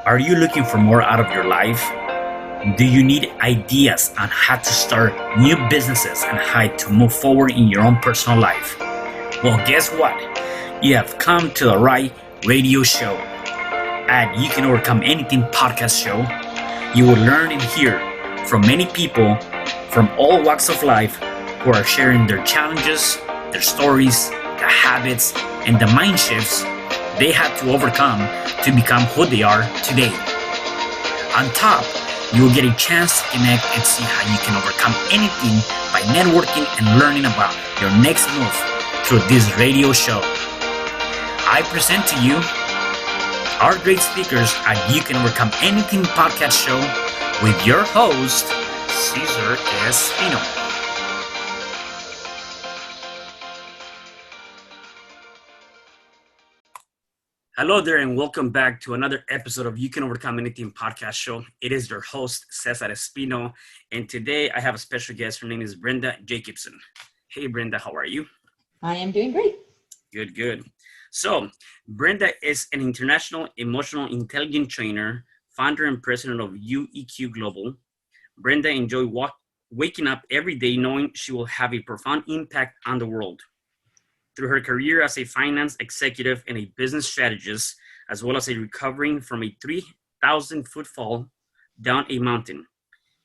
Are you looking for more out of your life? Do you need ideas on how to start new businesses and how to move forward in your own personal life? Well, guess what? You have come to the right radio show. At You Can Overcome Anything podcast show, you will learn and hear from many people from all walks of life who are sharing their challenges, their stories, the habits, and the mind shifts they had to overcome to become who they are today. On top, you will get a chance to connect and see how you can overcome anything by networking and learning about your next move through this radio show. I present to you our great speakers at You Can Overcome Anything podcast show with your host, Cesar Espino. Hello there, and welcome back to another episode of You Can Overcome Anything podcast show. It is your host, Cesar Espino, and today I have a special guest. Her name is Brenda Jacobson. Hey, Brenda, how are you? I am doing great. Good. So, Brenda is an international emotional intelligence trainer, founder and president of YouEQ Global. Brenda enjoys waking up every day knowing she will have a profound impact on the world. Through her career as a finance executive and a business strategist, as well as a recovering from a 3,000-foot fall down a mountain,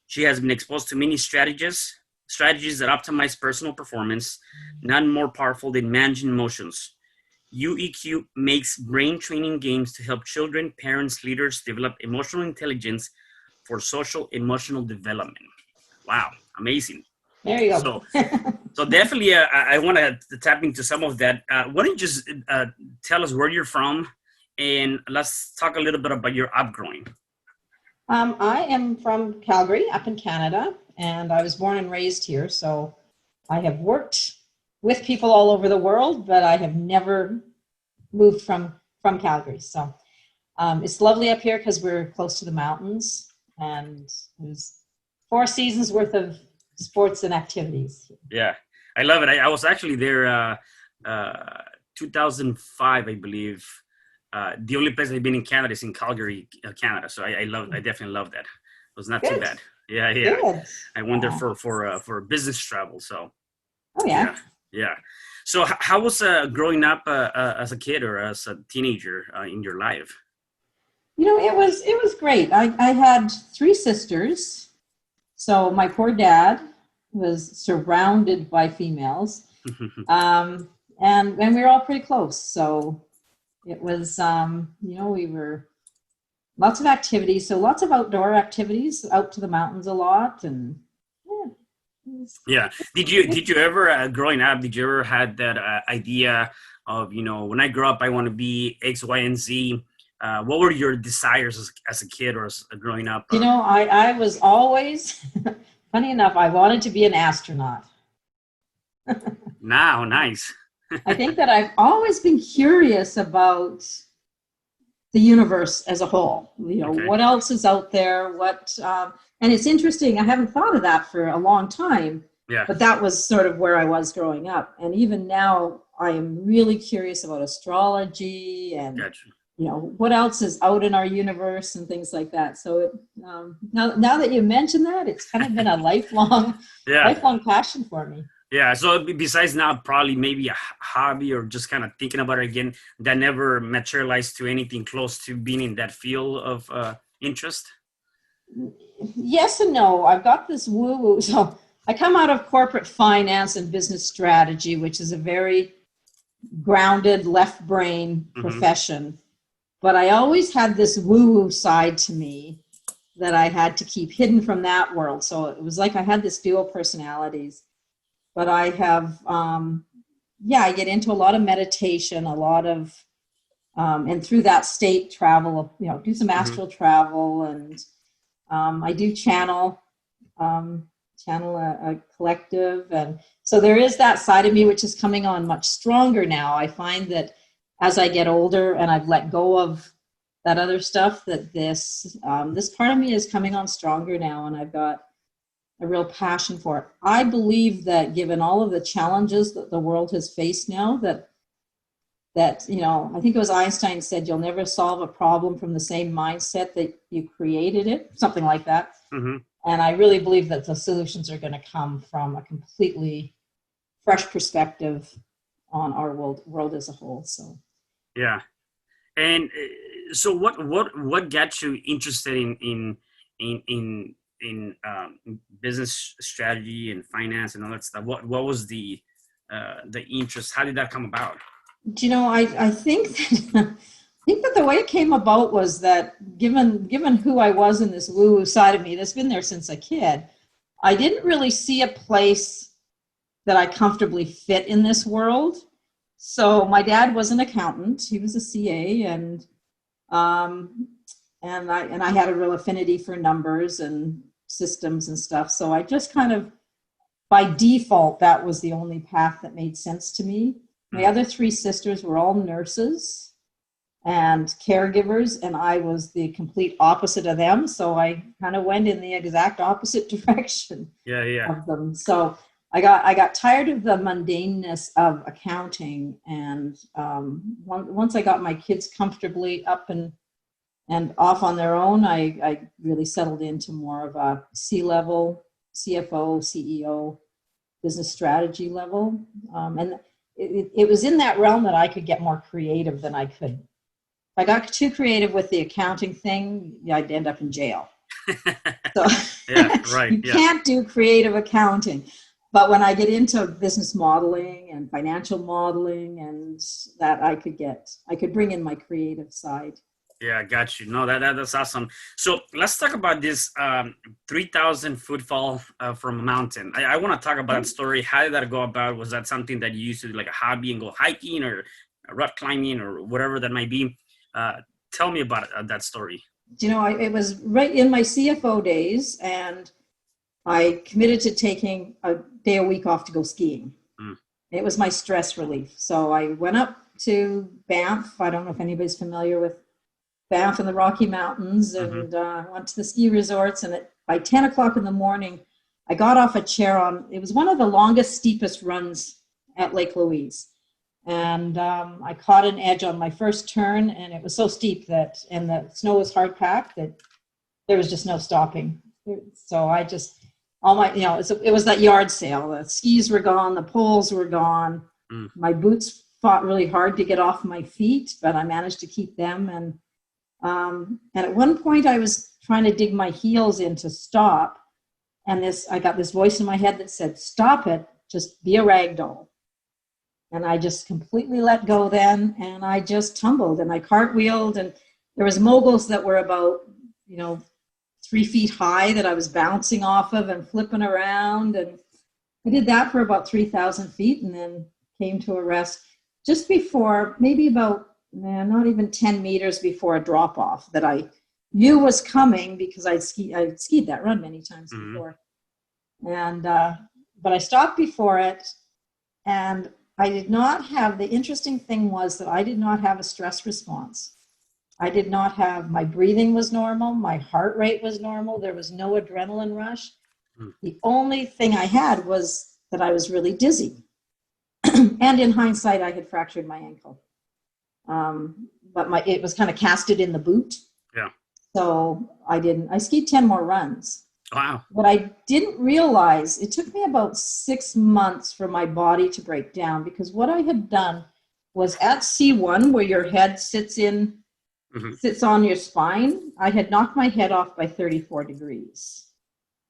she has been exposed to many strategies that optimize personal performance, none more powerful than managing emotions. YouEQ makes brain training games to help children, parents, leaders develop emotional intelligence for social emotional development. Wow, amazing. There you go. So definitely, I want to tap into some of that. Why don't you just tell us where you're from, and let's talk a little bit about your upbringing. I am from Calgary, up in Canada, and I was born and raised here. So I have worked with people all over the world, but I have never moved from Calgary. So it's lovely up here because we're close to the mountains, and there's 4 seasons worth of sports and activities. Yeah, I love it. I was actually there 2005, I believe. The only place I've been in Canada is in Calgary, Canada. So I definitely love that. It was not Good. too bad. Yeah. Good. I went there for business travel. So. Oh yeah. Yeah. So how was growing up as a kid or as a teenager in your life? You know, it was great. I had 3 sisters. So my poor dad was surrounded by females, and we were all pretty close. So it was, we were lots of activities. So lots of outdoor activities, out to the mountains a lot, and yeah. Did you ever growing up? Did you ever had that idea of when I grow up I want to be X, Y, and Z? What were your desires as a kid or as growing up? I was always, funny enough, I wanted to be an astronaut. Now, nice. I think that I've always been curious about the universe as a whole. Okay. What else is out there? And it's interesting. I haven't thought of that for a long time. Yeah. But that was sort of where I was growing up. And even now, I am really curious about astrology and. Gotcha. What else is out in our universe and things like that. So now that you mention that, it's kind of been a lifelong passion for me. Yeah. So besides now, probably maybe a hobby or just kind of thinking about it again, that never materialized to anything close to being in that field of interest? Yes and no. I've got this woo-woo. So I come out of corporate finance and business strategy, which is a very grounded left brain profession. But I always had this woo-woo side to me that I had to keep hidden from that world. So it was like I had this dual personalities. But I have, I get into a lot of meditation, a lot of, and through that state travel, do some astral travel. And I do channel a collective. And so there is that side of me, which is coming on much stronger now. I find that as I get older and I've let go of that other stuff, that this part of me is coming on stronger now, and I've got a real passion for it. I believe that given all of the challenges that the world has faced now, that that, I think it was Einstein said, you'll never solve a problem from the same mindset that you created it, something like that. Mm-hmm. And I really believe that the solutions are going to come from a completely fresh perspective on our world as a whole. So, yeah. And so what got you interested in business strategy and finance and all that stuff? What was the interest? How did that come about? I think that I think that the way it came about was that given who I was in this woo-woo side of me that's been there since a kid, I didn't really see a place that I comfortably fit in this world. So my dad was an accountant; he was a CA, and I had a real affinity for numbers and systems and stuff. So I just kind of, by default, that was the only path that made sense to me. My other three sisters were all nurses and caregivers, and I was the complete opposite of them. So I kind of went in the exact opposite direction of them. So I got tired of the mundaneness of accounting, and once I got my kids comfortably up and off on their own, I really settled into more of a C-level, CFO, CEO, business strategy level. And it was in that realm that I could get more creative than I could. If I got too creative with the accounting thing, I'd end up in jail. So you can't do creative accounting. But when I get into business modeling and financial modeling and that, I could bring in my creative side. Yeah, I got you. No, that's awesome. So let's talk about this 3,000 foot fall from a mountain. I want to talk about that story. How did that go about? Was that something that you used to do, like a hobby, and go hiking or rock climbing or whatever that might be? Tell me about that story. It was right in my CFO days, and I committed to taking a day a week off to go skiing. It was my stress relief. So I went up to Banff. I don't know if anybody's familiar with Banff in the Rocky Mountains, and went to the ski resorts. And by 10 o'clock in the morning, I got off a chair it was one of the longest, steepest runs at Lake Louise. And I caught an edge on my first turn, and it was so steep and the snow was hard packed that there was just no stopping. So I just, it was that yard sale. The skis were gone, the poles were gone. My boots fought really hard to get off my feet, but I managed to keep them. And at one point I was trying to dig my heels in to stop. And I got this voice in my head that said, "Stop it, just be a rag doll." And I just completely let go then, and I just tumbled and I cartwheeled, and there was moguls that were about, 3 feet high that I was bouncing off of and flipping around. And I did that for about 3,000 feet and then came to a rest just before, maybe about, not even 10 meters before a drop off that I knew was coming because I'd skied that run many times before. And, but I stopped before it, and I did not have, the interesting thing was that I did not have a stress response. I did not have, my breathing was normal. My heart rate was normal. There was no adrenaline rush. The only thing I had was that I was really dizzy. And in hindsight, I had fractured my ankle. But it was kind of casted in the boot. Yeah. So I skied 10 more runs. Wow. What I didn't realize, it took me about 6 months for my body to break down, because what I had done was at C1, where your head sits on your spine, I had knocked my head off by 34 degrees.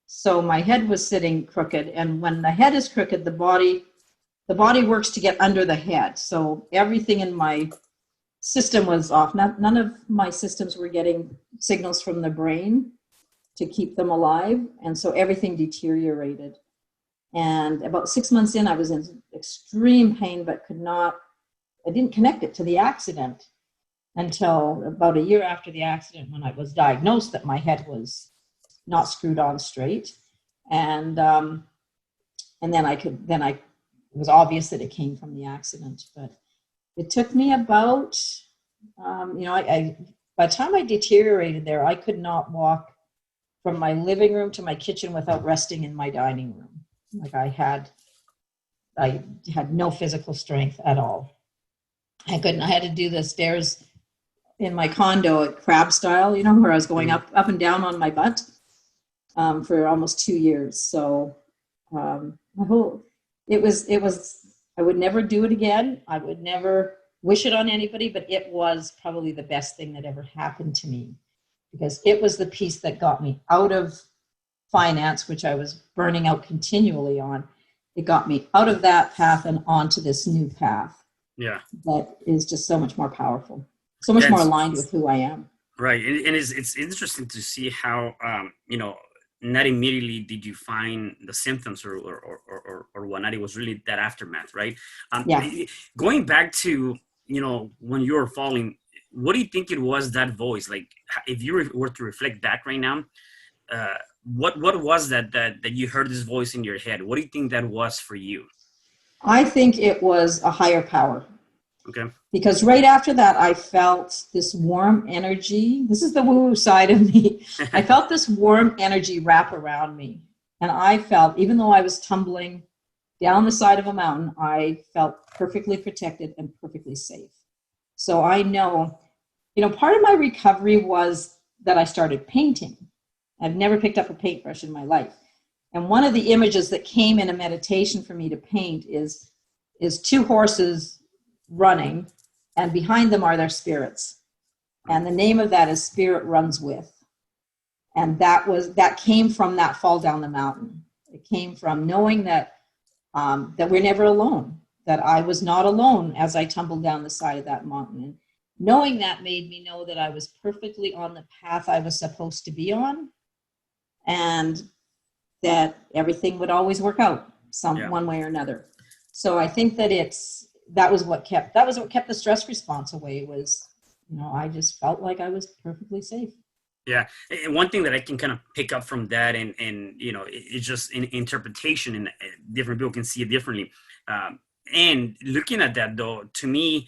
So my head was sitting crooked, and when the head is crooked, the body works to get under the head. So everything in my system was off. None of my systems were getting signals from the brain to keep them alive. And so everything deteriorated. And about 6 months in, I was in extreme pain, but I didn't connect it to the accident until about a year after the accident, when I was diagnosed that my head was not screwed on straight. And then it was obvious that it came from the accident. But it took me about, by the time I deteriorated there, I could not walk from my living room to my kitchen without resting in my dining room. Like I had no physical strength at all. I couldn't. I had to do the stairs in my condo at crab style, you know, where I was going up and down on my butt for almost 2 years. So it was, I would never do it again. I would never wish it on anybody, but it was probably the best thing that ever happened to me, because it was the piece that got me out of finance, which I was burning out continually on. It got me out of that path and onto this new path. Yeah. That is just so much more powerful, so much more aligned with who I am. Right. And it's interesting to see how, not immediately did you find the symptoms or whatnot. It was really that aftermath, right? Going back to, when you were falling, what do you think it was, that voice? Like, if you were to reflect back right now, what was that you heard this voice in your head? What do you think that was for you? I think it was a higher power. Okay. Because right after that, I felt this warm energy. This is the woo-woo side of me. I felt this warm energy wrap around me. And I felt, even though I was tumbling down the side of a mountain, I felt perfectly protected and perfectly safe. So I know, part of my recovery was that I started painting. I've never picked up a paintbrush in my life. And one of the images that came in a meditation for me to paint is 2 horses running, and behind them are their spirits. And the name of that is Spirit Runs With. And that came from that fall down the mountain. It came from knowing that we're never alone, that I was not alone as I tumbled down the side of that mountain. And knowing that made me know that I was perfectly on the path I was supposed to be on, and that everything would always work out one way or another. So I think that that was what kept the stress response away. Was, I just felt like I was perfectly safe. Yeah. And one thing that I can kind of pick up from that, and it's just an interpretation, and different people can see it differently. And looking at that, though, to me,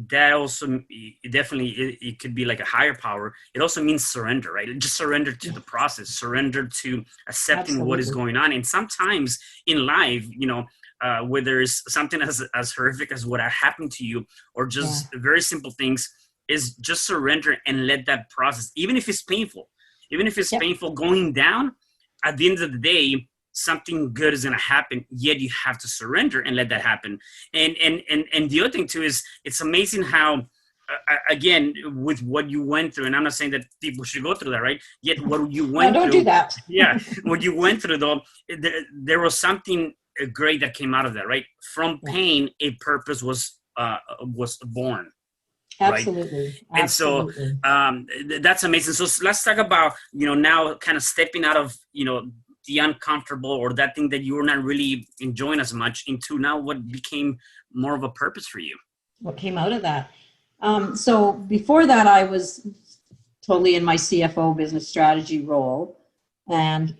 that also definitely, it could be like a higher power. It also means surrender, right? Just surrender to the process, surrender to accepting what is going on. And sometimes in life, whether it's something as horrific as what happened to you, or just very simple things, is just surrender and let that process, even if it's painful, painful going down, at the end of the day, something good is going to happen, yet you have to surrender and let that happen. And the other thing too is, it's amazing how, again, with what you went through, and I'm not saying that people should go through that, right? Yet what you went through. Don't do that. Yeah. What you went through, though, there was something great that came out of that, right? From pain, a purpose was born. Absolutely. Right? And so that's amazing. So let's talk about, now kind of stepping out of, the uncomfortable, or that thing that you were not really enjoying as much, into now what became more of a purpose for you. What came out of that? So before that, I was totally in my CFO business strategy role. And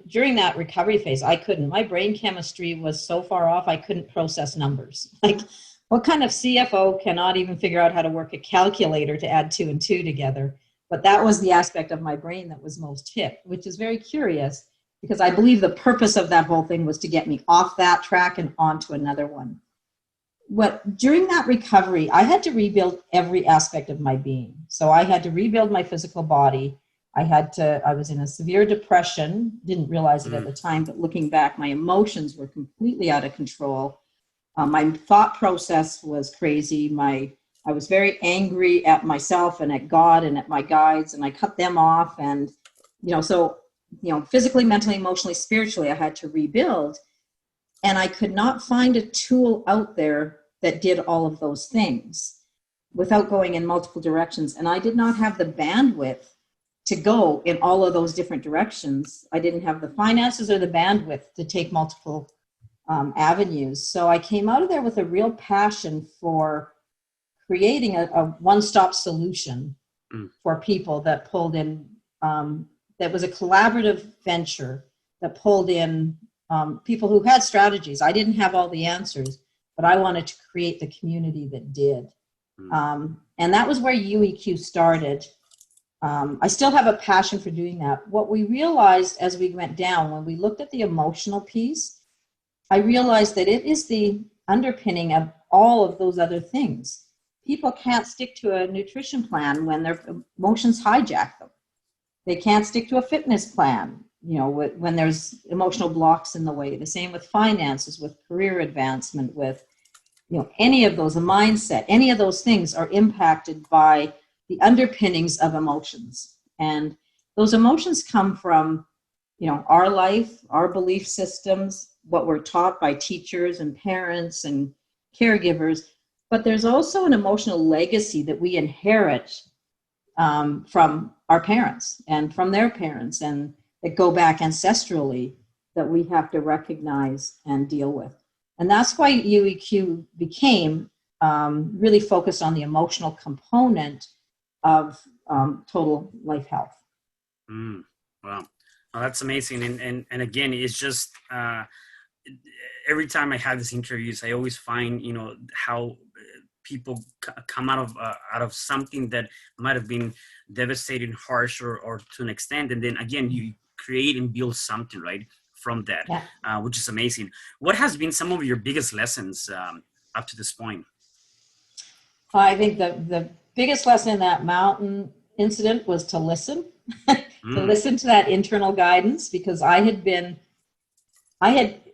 during that recovery phase, my brain chemistry was so far off, I couldn't process numbers. Like, what kind of CFO cannot even figure out how to work a calculator to add 2 and 2 together? But that was the aspect of my brain that was most hit, which is very curious, because I believe the purpose of that whole thing was to get me off that track and onto another one. During that recovery, I had to rebuild every aspect of my being. So I had to rebuild my physical body. I was in a severe depression, didn't realize it at the time, but looking back, my emotions were completely out of control. My thought process was crazy. I was very angry at myself and at God and at my guides, and I cut them off. And, physically, mentally, emotionally, spiritually, I had to rebuild. And I could not find a tool out there that did all of those things without going in multiple directions. And I did not have the bandwidth to go in all of those different directions. I didn't have the finances or the bandwidth to take multiple avenues. So I came out of there with a real passion for creating a one-stop solution for people that pulled in, that was a collaborative venture that pulled in people who had strategies. I didn't have all the answers, but I wanted to create the community that did. And that was where YouEQ started. I still have a passion for doing that. What we realized as we went down, when we looked at the emotional piece, I realized that it is the underpinning of all of those other things. people can't stick to a nutrition plan when their emotions hijack them. They can't stick to a fitness plan, when there's emotional blocks in the way. The same with finances, with career advancement, with, any of those, a mindset, any of those things are impacted by the underpinnings of emotions. And those emotions come from, our life, our belief systems, what we're taught by teachers and parents and caregivers. But there's also an emotional legacy that we inherit from our parents and from their parents, and that go back ancestrally, that we have to recognize and deal with. And that's why UEQ became really focused on the emotional component of total life health. Wow. Oh, that's amazing. And again, it's just every time I have these interviews, I always find, how people come out of something that might have been devastating, harsh, or to an extent. And then again, you create and build something, right, from that, which is amazing. What has been some of your biggest lessons up to this point? I think the biggest lesson in that mountain incident was to listen, to listen to that internal guidance, because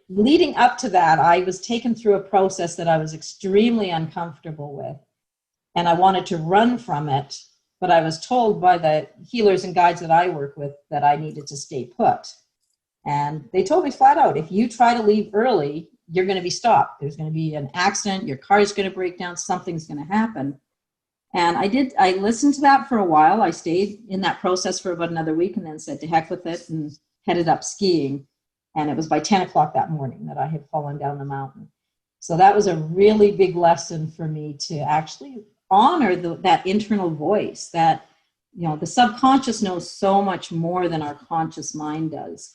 leading up to that, I was taken through a process that I was extremely uncomfortable with, and I wanted to run from it, but I was told by the healers and guides that I work with that I needed to stay put. And they told me flat out, if you try to leave early, you're going to be stopped. There's going to be an accident, your car is going to break down, something's going to happen. And I listened to that for a while. I stayed in that process for about another week and then said to heck with it and headed up skiing. And it was by 10 o'clock that morning that I had fallen down the mountain. So that was a really big lesson for me, to actually honor that internal voice, that, the subconscious knows so much more than our conscious mind does.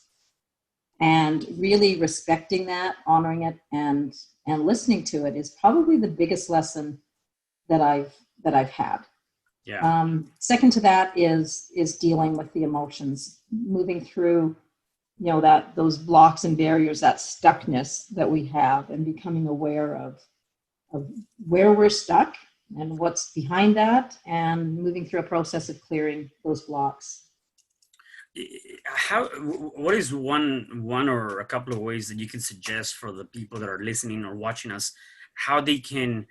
And really respecting that, honoring it, and listening to it is probably the biggest lesson that I've had. Yeah. Second to that is dealing with the emotions, moving through, those blocks and barriers, that stuckness that we have, and becoming aware of where we're stuck and what's behind that, and moving through a process of clearing those blocks. What is one or a couple of ways that you can suggest for the people that are listening or watching us, how they can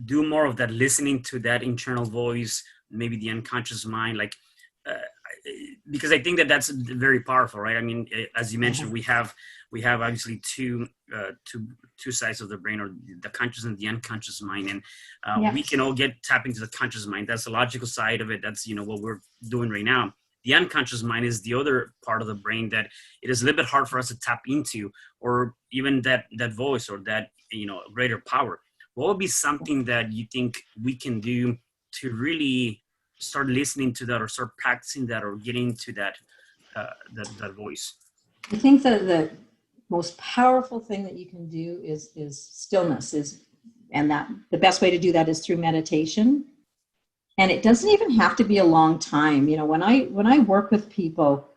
do more of that, listening to that internal voice, maybe the unconscious mind, because I think that's very powerful, right? I mean, as you mentioned, we have obviously two sides of the brain, or the conscious and the unconscious mind, and we can all tap into the conscious mind. That's the logical side of it. That's what we're doing right now. The unconscious mind is the other part of the brain that it is a little bit hard for us to tap into, or even that voice, or that greater power. What would be something that you think we can do to really start listening to that, or start practicing that, or getting to that voice? I think that the most powerful thing that you can do is stillness, and that the best way to do that is through meditation. And it doesn't even have to be a long time. When I work with people,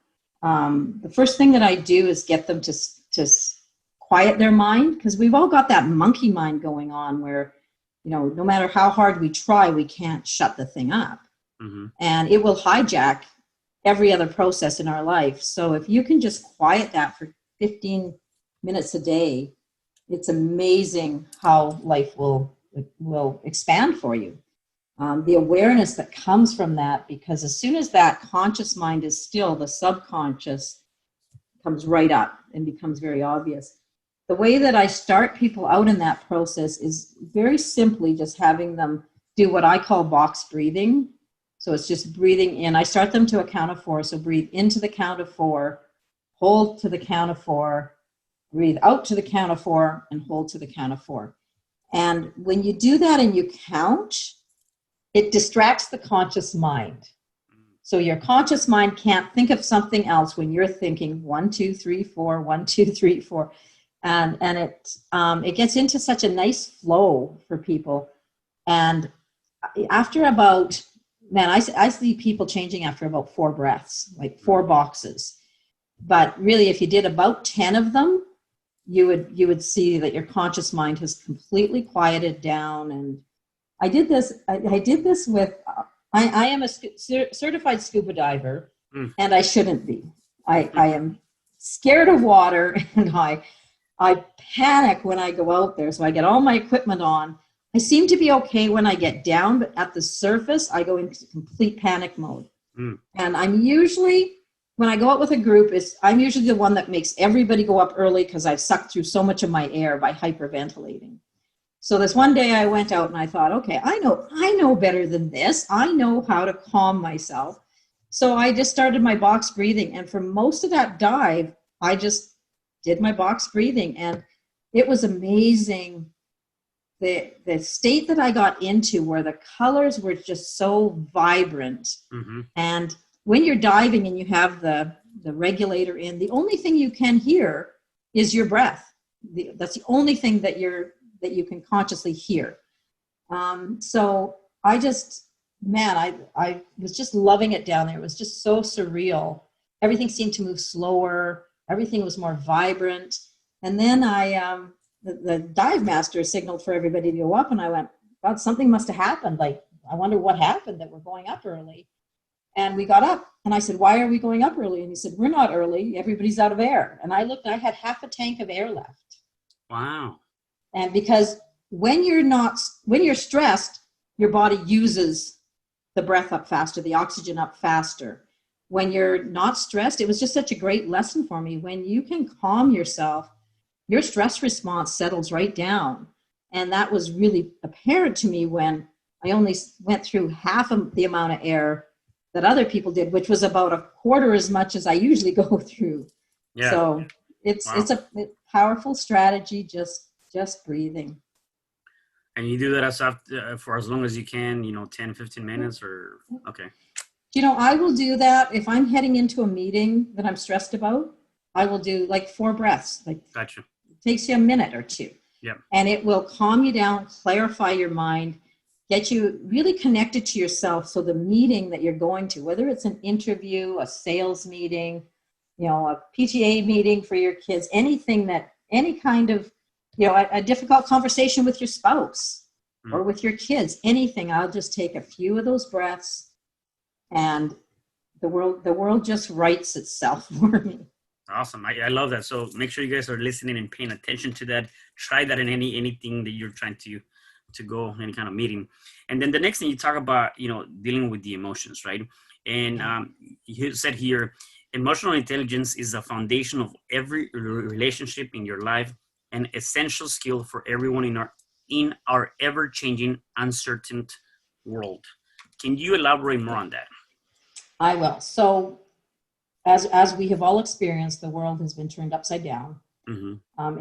the first thing that I do is get them to quiet their mind, because we've all got that monkey mind going on where, no matter how hard we try, we can't shut the thing up. Mm-hmm. And it will hijack every other process in our life. So if you can just quiet that for 15 minutes a day, it's amazing how life will expand for you. The awareness that comes from that, because as soon as that conscious mind is still, the subconscious comes right up and becomes very obvious. The way that I start people out in that process is very simply just having them do what I call box breathing. So it's just breathing in. I start them to a count of 4. So breathe into the count of 4, hold to the count of 4, breathe out to the count of 4, and hold to the count of 4. And when you do that and you count, it distracts the conscious mind. So your conscious mind can't think of something else when you're thinking 1, 2, 3, 4, 1, 2, 3, 4. And it gets into such a nice flow for people. And after about, I see people changing after about 4 breaths, like 4 boxes. But really, if you did about 10 of them, you would see that your conscious mind has completely quieted down, and I did this. I did this with. I am a certified scuba diver, and I shouldn't be. I am scared of water, and I panic when I go out there. So I get all my equipment on. I seem to be okay when I get down, but at the surface, I go into complete panic mode. And I'm usually, when I go out with a group, I'm usually the one that makes everybody go up early because I've sucked through so much of my air by hyperventilating. So this one day I went out and I thought, okay, I know better than this. I know how to calm myself. So I just started my box breathing. And for most of that dive, I just did my box breathing. And it was amazing. The state that I got into where the colors were just so vibrant. And when you're diving and you have the regulator in, the only thing you can hear is your breath. That's the only thing that you can consciously hear. So I just, man, I was just loving it down there. It was just so surreal. Everything seemed to move slower. Everything was more vibrant. And then the dive master signaled for everybody to go up, and I went, God, something must have happened. Like, I wonder what happened that we're going up early. And we got up, and I said, why are we going up early? And he said, we're not early. Everybody's out of air. And I looked, I had half a tank of air left. Wow. And because when you're stressed, your body uses the breath up faster, the oxygen up faster. When you're not stressed, it was just such a great lesson for me. When you can calm yourself, your stress response settles right down. And that was really apparent to me when I only went through half of the amount of air that other people did, which was about a quarter as much as I usually go through. Yeah. So it's a powerful strategy, just breathing. And you do that for as long as you can, 10, 15 minutes or, okay. I will do that if I'm heading into a meeting that I'm stressed about. I will do like 4 breaths. Gotcha. It takes you a minute or 2. Yeah. And it will calm you down, clarify your mind, get you really connected to yourself. So the meeting that you're going to, whether it's an interview, a sales meeting, a PTA meeting for your kids, any kind of, a difficult conversation with your spouse or with your kids, anything, I'll just take a few of those breaths and the world just writes itself for me. Awesome. I love that. So make sure you guys are listening and paying attention to that. Try that in anything that you're trying to go, any kind of meeting. And then the next thing you talk about, dealing with the emotions, right? And you said here, emotional intelligence is the foundation of every relationship in your life, an essential skill for everyone in our ever-changing, uncertain world. Can you elaborate more on that? I will. So as we have all experienced, the world has been turned upside down.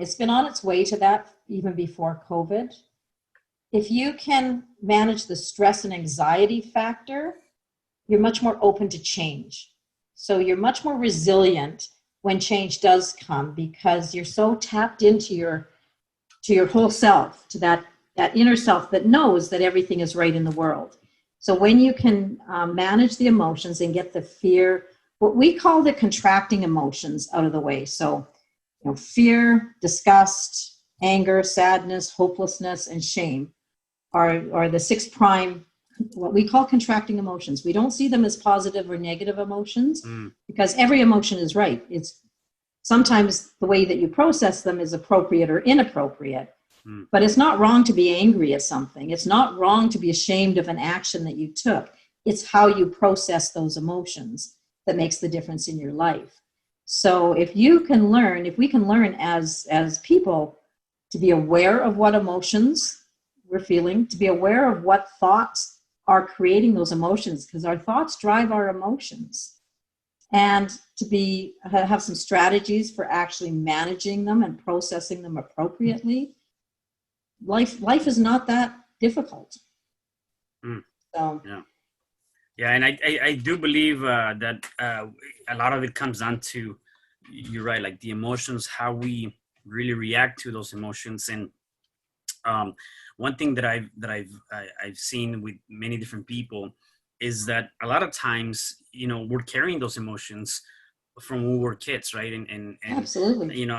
It's been on its way to that even before COVID. If you can manage the stress and anxiety factor, you're much more open to change. So you're much more resilient when change does come because you're so tapped into your whole self, to that inner self that knows that everything is right in the world. So when you can manage the emotions and get the fear, what we call the contracting emotions out of the way. So, fear, disgust, anger, sadness, hopelessness, and shame are the 6 prime, what we call contracting emotions. We don't see them as positive or negative emotions because every emotion is right. It's sometimes the way that you process them is appropriate or inappropriate, but it's not wrong to be angry at something. It's not wrong to be ashamed of an action that you took. It's how you process those emotions that makes the difference in your life. So if we can learn as people to be aware of what emotions we're feeling, to be aware of what thoughts are creating those emotions, because our thoughts drive our emotions, and to have some strategies for actually managing them and processing them appropriately. Life is not that difficult. So yeah, and I do believe that a lot of it comes down to, you're right, like the emotions, how we really react to those emotions. And one thing that I've seen with many different people is that a lot of times, we're carrying those emotions from when we were kids, right? And absolutely,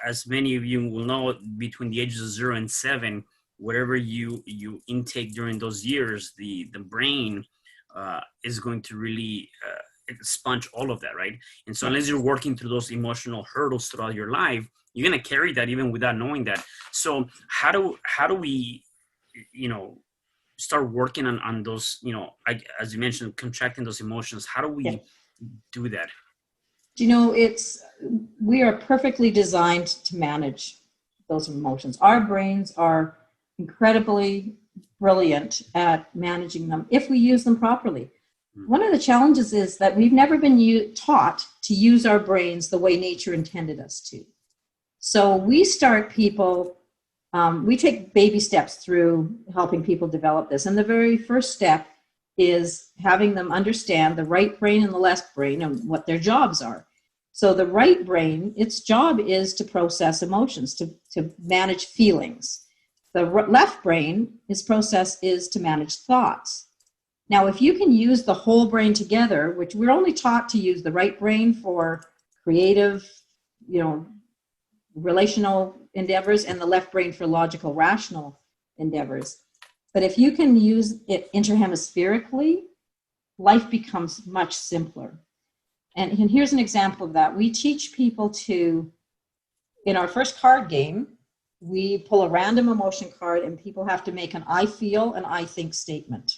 as many of you will know, between the ages of 0 and 7, whatever you intake during those years, the brain is going to really sponge all of that, right? And so unless you're working through those emotional hurdles throughout your life, you're going to carry that even without knowing that. So how do we, start working on those, as you mentioned, contracting those emotions? How do we do that? We are perfectly designed to manage those emotions. Our brains are incredibly brilliant at managing them if we use them properly. One of the challenges is that we've never been taught to use our brains the way nature intended us to. So we start people, we take baby steps through helping people develop this. And the very first step is having them understand the right brain and the left brain and what their jobs are. So the right brain, its job is to process emotions, to manage feelings. The left brain, its process is to manage thoughts. Now, if you can use the whole brain together, which we're only taught to use the right brain for creative, relational endeavors, and the left brain for logical, rational endeavors. But if you can use it interhemispherically, life becomes much simpler. And here's an example of that. We teach people in our first card game, we pull a random emotion card and people have to make an I feel and I think statement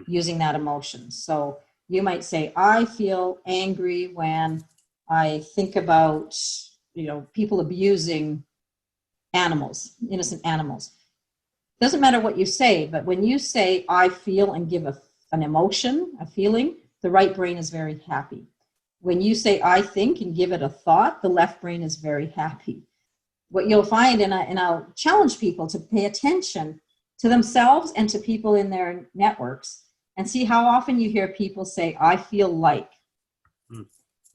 using that emotion. So you might say, I feel angry when I think about, people abusing animals, innocent animals. Doesn't matter what you say, but when you say, I feel and give an emotion, a feeling, the right brain is very happy. When you say, I think and give it a thought, the left brain is very happy. What you'll find, and I'll challenge people to pay attention to themselves and to people in their networks and see how often you hear people say, I feel like.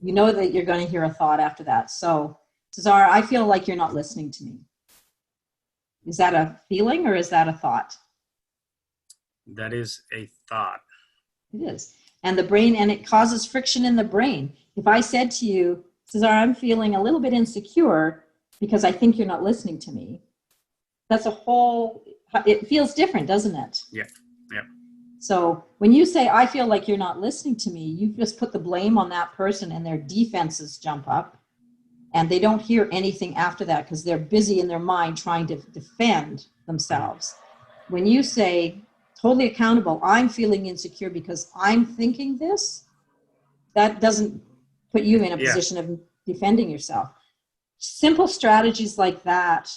You know that you're going to hear a thought after that. So, Cesar, I feel like you're not listening to me. Is that a feeling or is that a thought? That is a thought. It is. And the brain, and it causes friction in the brain. If I said to you, Cesar, I'm feeling a little bit insecure because I think you're not listening to me, it feels different, doesn't it? Yeah. So when you say, I feel like you're not listening to me, you just put the blame on that person and their defenses jump up and they don't hear anything after that because they're busy in their mind trying to defend themselves. When you say, totally accountable, I'm feeling insecure because I'm thinking this, that doesn't put you in a position of defending yourself. Simple strategies like that,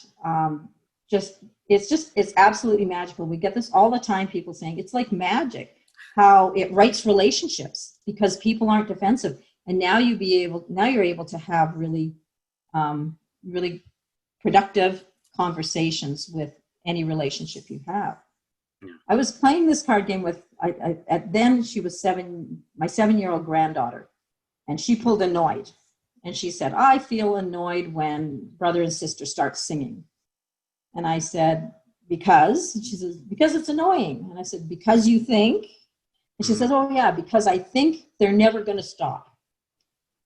it's absolutely magical. We get this all the time, people saying it's like magic, how it rights relationships because people aren't defensive. And now you're able to have really, really productive conversations with any relationship you have. I was playing this card game with, then she was my 7-year-old granddaughter, and she pulled annoyed. And she said, I feel annoyed when brother and sister start singing. And I said, because? And she says, because it's annoying. And I said, because you think? And she said, oh yeah, because I think they're never going to stop.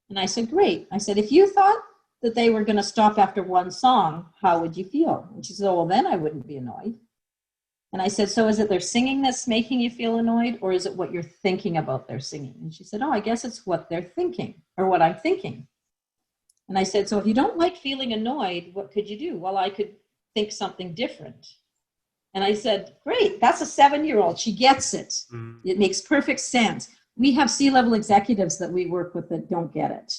And I said, great. I said, if you thought that they were going to stop after one song, how would you feel? And she said, oh, well, then I wouldn't be annoyed. And I said, so is it their singing that's making you feel annoyed, or is it what you're thinking about their singing? And she said, oh, I guess it's what they're thinking, or what I'm thinking. And I said, so if you don't like feeling annoyed, what could you do? Well, I could think something different. And I said, great, that's a 7-year-old. She gets it. It makes perfect sense. We have C-level executives that we work with that don't get it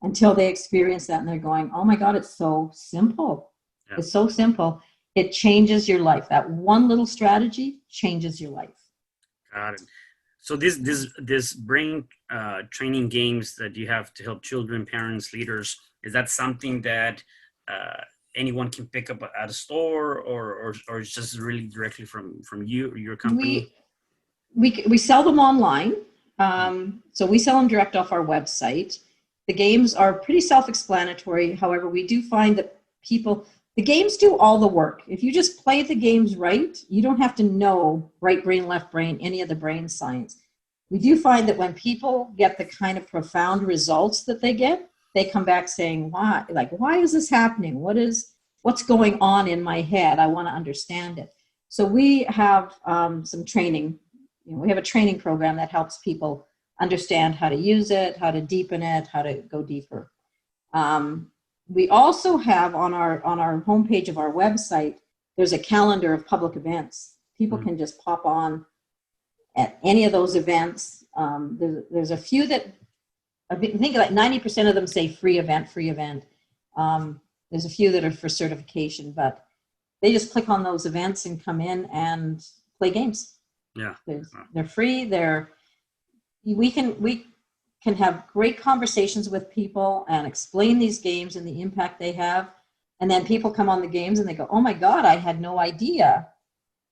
until they experience that. And they're going, oh my God, it's so simple. Yeah. It's so simple. It changes your life. That one little strategy changes your life. Got it. So this brain training games that you have to help children, parents, leaders, is that something that anyone can pick up at a store, or it's just really directly from you or your company? We sell them online. So we sell them direct off our website. The games are pretty self-explanatory. However, we do find that the games do all the work. If you just play the games right, you don't have to know right brain, left brain, any of the brain science. We do find that when people get the kind of profound results that they get, they come back saying, why is this happening? What is what's going on in my head. I want to understand it. So we have some training. We have a training program that helps people understand how to use it, how to deepen it, how to go deeper. We also have on our homepage of our website, there's a calendar of public events. People can just pop on at any of those events. There's a few that, I think like 90% of them say free event. There's a few that are for certification, but they just click on those events and come in and play games. Yeah. They're free. We can have great conversations with people and explain these games and the impact they have. And then people come on the games and they go, oh my God, I had no idea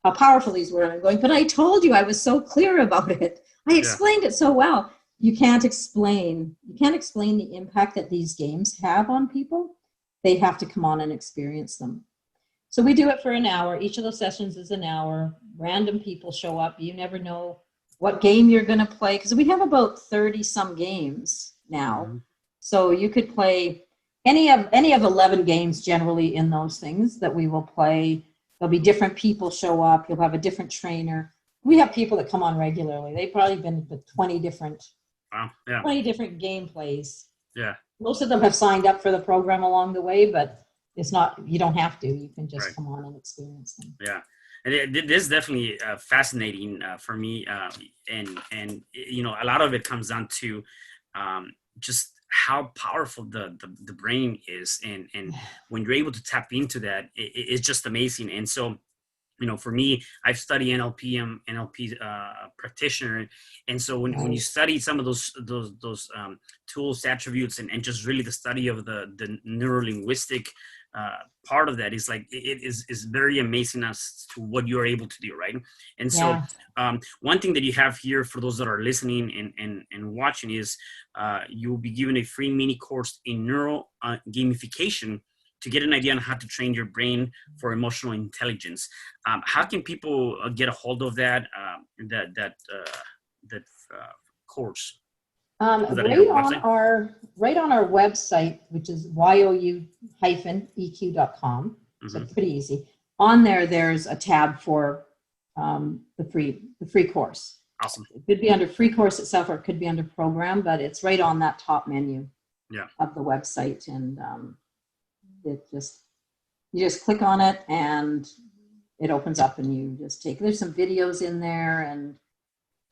how powerful these were. And I'm going, but I told you, I was so clear about it. I explained it so well. You can't explain the impact that these games have on people. They have to come on and experience them. So we do it for an hour. Each of those sessions is an hour. Random people show up. You never know what game you're going to play, because we have about 30 some games now. So you could play any of 11 games generally in those things that we will play. There'll be different people show up. You'll have a different trainer. We have people that come on regularly. They've probably been to 20 different 20 different gameplays. Yeah. Most of them have signed up for the program along the way, but it's not, you don't have to. You can just come on and experience them. Yeah. And it is definitely fascinating for me. And a lot of it comes down to just how powerful the brain is. And when you're able to tap into that, it's just amazing. And so, for me, I've studied NLP, I'm NLP practitioner. And so when you study some of those tools, attributes, and just really the study of the neuro-linguistic part of that is like, it is very amazing as to what you're able to do, right? And so one thing that you have here for those that are listening and watching is you'll be given a free mini course in Neuro-Gamification to get an idea on how to train your brain for emotional intelligence. How can people get a hold of that course? Right on our website, which is you-eq.com. So it's pretty easy. On there's a tab for the free course. Awesome. It could be under free course itself, or it could be under program, but it's right on that top menu of the website. And you just click on it and it opens up, and you just there's some videos in there and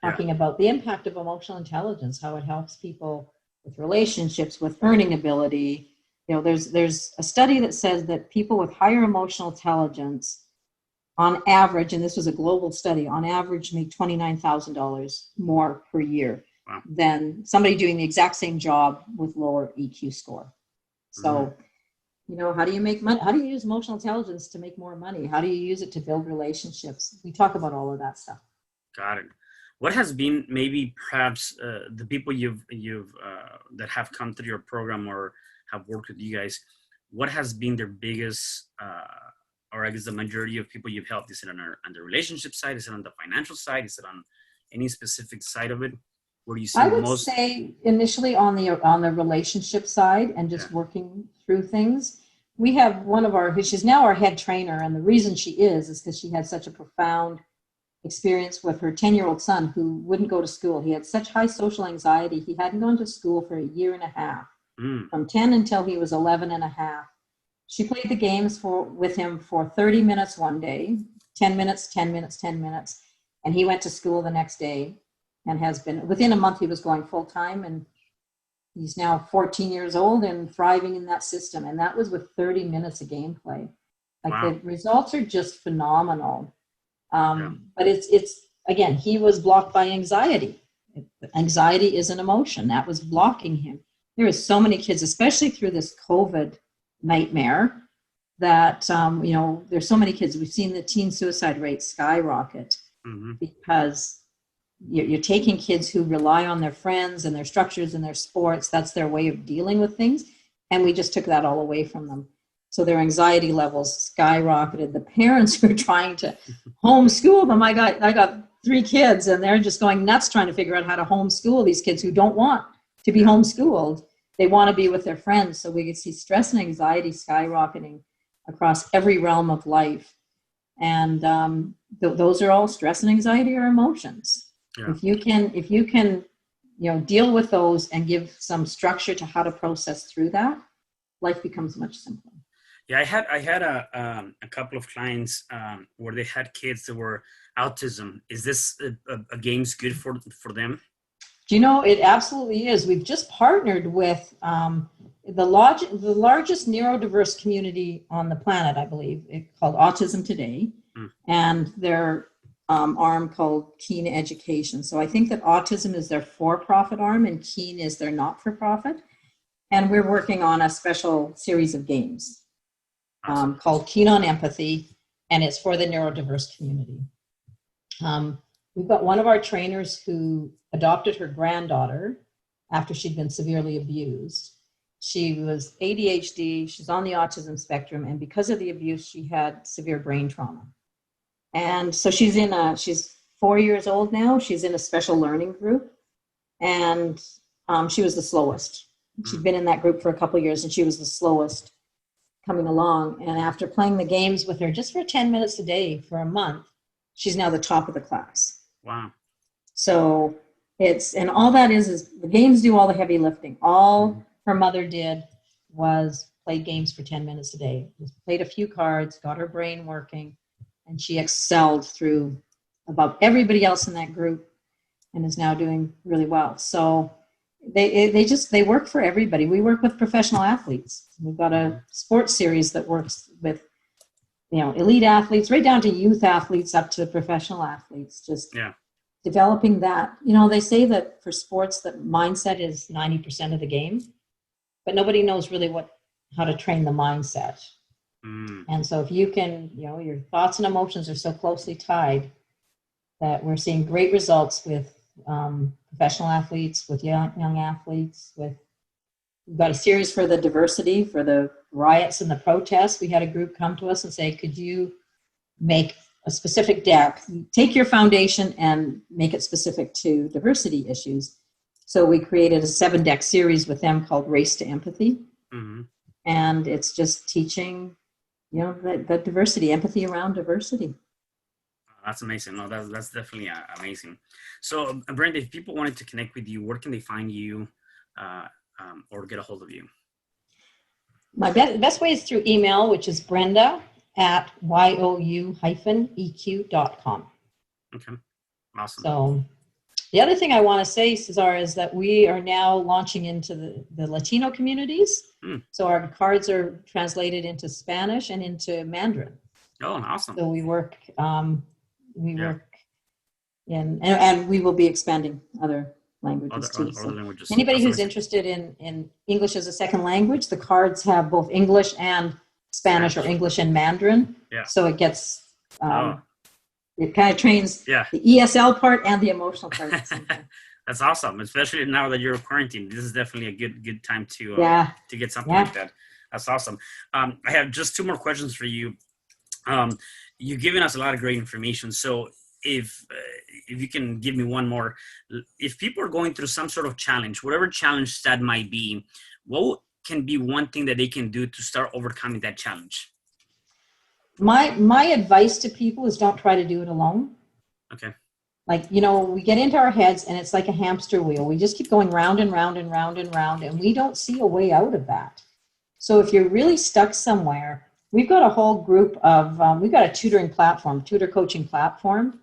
talking about the impact of emotional intelligence, how it helps people with relationships, with earning ability. There's a study that says that people with higher emotional intelligence on average, and this was a global study, on average make $29,000 more per year than somebody doing the exact same job with lower EQ score. So, how do you make money? How do you use emotional intelligence to make more money? How do you use it to build relationships? We talk about all of that stuff. Got it. What has been maybe perhaps the people you've that have come through your program or have worked with you guys, what has been their biggest, or I guess the majority of people you've helped? Is it on the relationship side? Is it on the financial side? Is it on any specific side of it? Where do you see I would most? say initially on the relationship side and just working through things. We have she's now our head trainer, and the reason she is because she had such a profound experience with her 10-year-old son who wouldn't go to school. He had such high social anxiety. He hadn't gone to school for a year and a half, from 10 until he was 11 and a half. She played the games with him for 30 minutes one day, 10 minutes, 10 minutes, 10 minutes. And he went to school the next day and has been, within a month, he was going full time, and he's now 14 years old and thriving in that system. And that was with 30 minutes of gameplay. The results are just phenomenal. But it's again, he was blocked by anxiety. Anxiety is an emotion that was blocking him. There are so many kids, especially through this COVID nightmare, that, there's so many kids. We've seen the teen suicide rate skyrocket because you're taking kids who rely on their friends and their structures and their sports. That's their way of dealing with things. And we just took that all away from them. So their anxiety levels skyrocketed. The parents who are trying to homeschool them, I got 3 kids, and they're just going nuts trying to figure out how to homeschool these kids who don't want to be homeschooled. They want to be with their friends. So we could see stress and anxiety skyrocketing. across every realm of life. And those are all stress and anxiety or emotions. Yeah. If you can, deal with those and give some structure to how to process through that, life becomes much simpler. Yeah, I had a couple of clients where they had kids that were autism. Is this a games good for them? Do you know, it absolutely is. We've just partnered with the largest neurodiverse community on the planet, I believe, called Autism Today, and their arm called Keen Education. So I think that Autism is their for-profit arm and Keen is their not-for-profit. And we're working on a special series of games called Keen on Empathy, and it's for the neurodiverse community. We've got one of our trainers who adopted her granddaughter after she'd been severely abused. She was ADHD, she's on the autism spectrum, and because of the abuse, she had severe brain trauma. And so she's 4 years old now, she's in a special learning group, and she was the slowest. She'd been in that group for a couple of years, and she was the slowest coming along. And after playing the games with her just for 10 minutes a day for a month, she's now the top of the class. Wow. So and all that is the games do all the heavy lifting. All her mother did was play games for 10 minutes a day. Just played a few cards, got her brain working, and she excelled through above everybody else in that group and is now doing really well. So they work for everybody. We work with professional athletes. We've got a sports series that works with elite athletes, right down to youth athletes up to professional athletes, just developing that. They say that for sports that mindset is 90% of the game, but nobody knows really how to train the mindset. And so if you can, your thoughts and emotions are so closely tied that we're seeing great results with professional athletes, with young athletes. We've got a series for the diversity, for the riots and the protests. We had a group come to us and say, could you make a specific deck, take your foundation and make it specific to diversity issues. So we created a 7-deck series with them called Race to Empathy. And it's just teaching, the diversity, empathy around diversity. That's amazing. No, that's definitely amazing. So Brenda, if people wanted to connect with you, where can they find you or get a hold of you? My best way is through email, which is brenda@you-eq.com. Okay, awesome. So the other thing I want to say, Cesar, is that we are now launching into the Latino communities. So our cards are translated into Spanish and into Mandarin. Oh, awesome. So we work in, and we will be expanding other languages too. Other languages. Anybody who's interested in English as a second language, the cards have both English and Spanish or English and Mandarin. Yeah. So it gets, it kind of trains the ESL part and the emotional part at the same time. That's awesome, especially now that you're quarantined. This is definitely a good time to get something like that. That's awesome. I have just 2 more questions for you. You've given us a lot of great information. So if you can give me one more, if people are going through some sort of challenge, whatever challenge that might be, what can be one thing that they can do to start overcoming that challenge? My advice to people is don't try to do it alone. Okay. Like, we get into our heads and it's like a hamster wheel. We just keep going round and round and round and round, and we don't see a way out of that. So if you're really stuck somewhere, we've got a whole group of, we've got a tutor coaching platform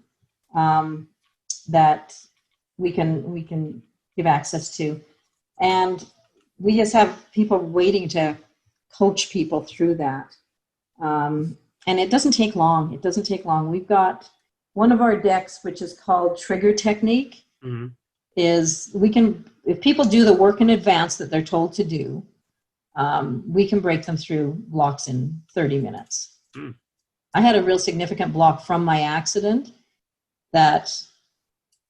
that we can give access to. And we just have people waiting to coach people through that. And it doesn't take long. We've got one of our decks, which is called Trigger Technique, is if people do the work in advance that they're told to do, we can break them through blocks in 30 minutes. I had a real significant block from my accident that,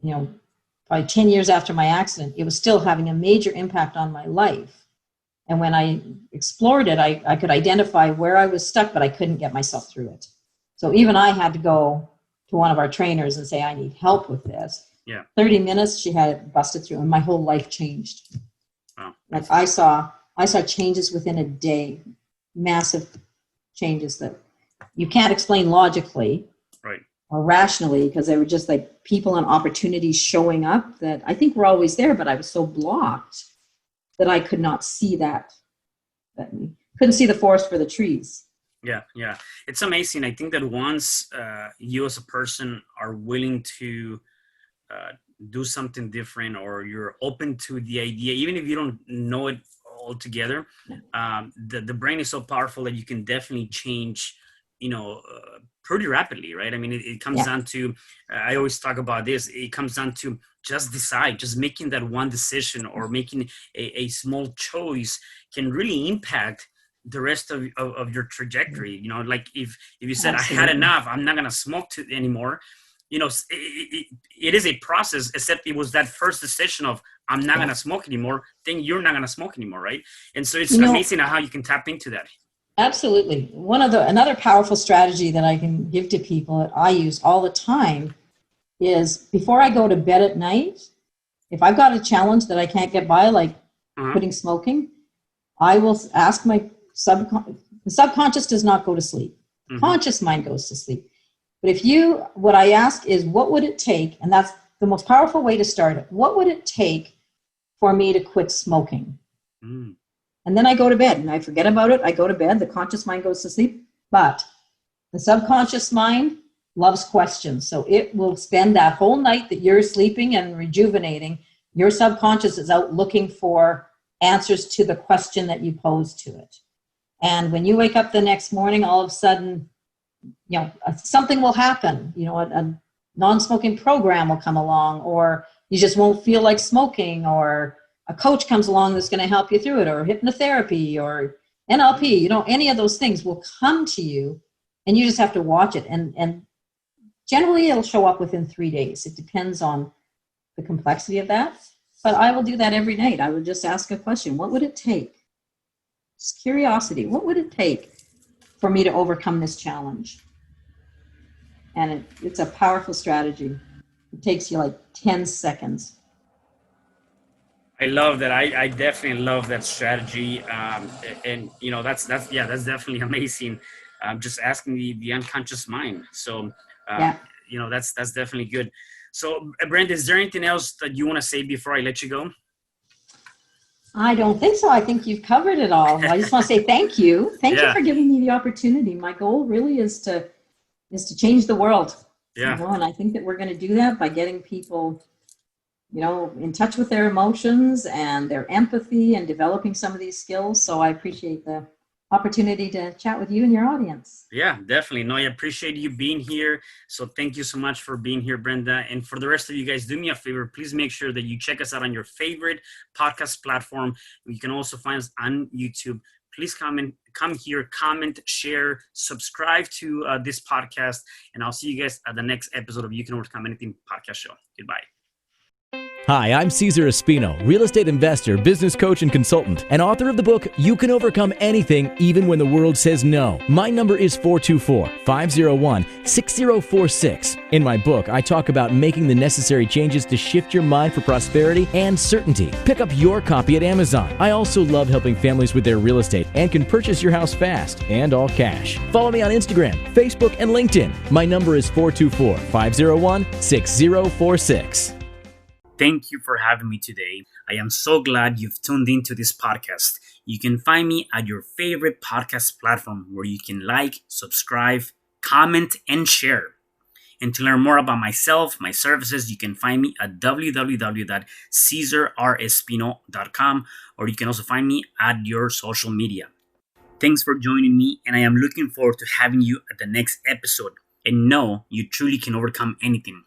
probably 10 years after my accident, it was still having a major impact on my life. And when I explored it, I could identify where I was stuck, but I couldn't get myself through it. So even I had to go to one of our trainers and say, I need help with this. 30 minutes, she had it busted through, and my whole life changed. Wow. Like I saw changes within a day, massive changes that you can't explain logically Right. or rationally, because they were just like people and opportunities showing up that I think were always there, but I was so blocked that I could not see that couldn't see the forest for the trees. Yeah, yeah. It's amazing. I think that once you as a person are willing to do something different, or you're open to the idea, even if you don't know it altogether, the brain is so powerful that you can definitely change, pretty rapidly, right? I mean, it comes down to, I always talk about this, it comes down to just decide, just making that one decision, or making a small choice can really impact the rest of your trajectory. Like if you said, Absolutely. I had enough, I'm not going to smoke anymore. It is a process, except it was that first decision of, I'm not going to smoke anymore, then you're not going to smoke anymore, right? And so it's amazing how you can tap into that. Absolutely. Another powerful strategy that I can give to people that I use all the time is, before I go to bed at night, if I've got a challenge that I can't get by, like quitting smoking, I will ask my the subconscious does not go to sleep. Conscious mind goes to sleep. But what I ask is, what would it take? And that's the most powerful way to start it. What would it take for me to quit smoking? And then I go to bed and I forget about it. I go to bed, the conscious mind goes to sleep, but the subconscious mind loves questions. So it will spend that whole night that you're sleeping and rejuvenating. Your subconscious is out looking for answers to the question that you pose to it. And when you wake up the next morning, all of a sudden, something will happen. A non-smoking program will come along, or you just won't feel like smoking, or a coach comes along that's going to help you through it, or hypnotherapy or NLP, any of those things will come to you, and you just have to watch it. And generally it'll show up within 3 days. It depends on the complexity of that. But I will do that every night. I would just ask a question. What would it take? Just curiosity. What would it take for me to overcome this challenge? And it's a powerful strategy. It takes you like 10 seconds. I love that. I definitely love that strategy. And that's definitely amazing. Just asking the unconscious mind. So, that's definitely good. So, Brenda, is there anything else that you want to say before I let you go? I don't think so. I think you've covered it all. I just want to say thank you. Thank you for giving me the opportunity. My goal really is to change the world. Yeah. And I think that we're going to do that by getting people, in touch with their emotions and their empathy, and developing some of these skills. So I appreciate the opportunity to chat with you and your audience. Yeah, definitely. No, I appreciate you being here. So thank you so much for being here, Brenda. And for the rest of you guys, do me a favor. Please make sure that you check us out on your favorite podcast platform. You can also find us on YouTube. Please come here, comment, share, subscribe to this podcast. And I'll see you guys at the next episode of You Can Overcome Anything podcast show. Goodbye. Hi, I'm Cesar Espino, real estate investor, business coach, and consultant, and author of the book, You Can Overcome Anything, Even When the World Says No. My number is 424-501-6046. In my book, I talk about making the necessary changes to shift your mind for prosperity and certainty. Pick up your copy at Amazon. I also love helping families with their real estate and can purchase your house fast and all cash. Follow me on Instagram, Facebook, and LinkedIn. My number is 424-501-6046. Thank you for having me today. I am so glad you've tuned into this podcast. You can find me at your favorite podcast platform where you can like, subscribe, comment, and share. And to learn more about myself, my services, you can find me at www.cesarrespino.com, or you can also find me at your social media. Thanks for joining me, and I am looking forward to having you at the next episode. And know you truly can overcome anything.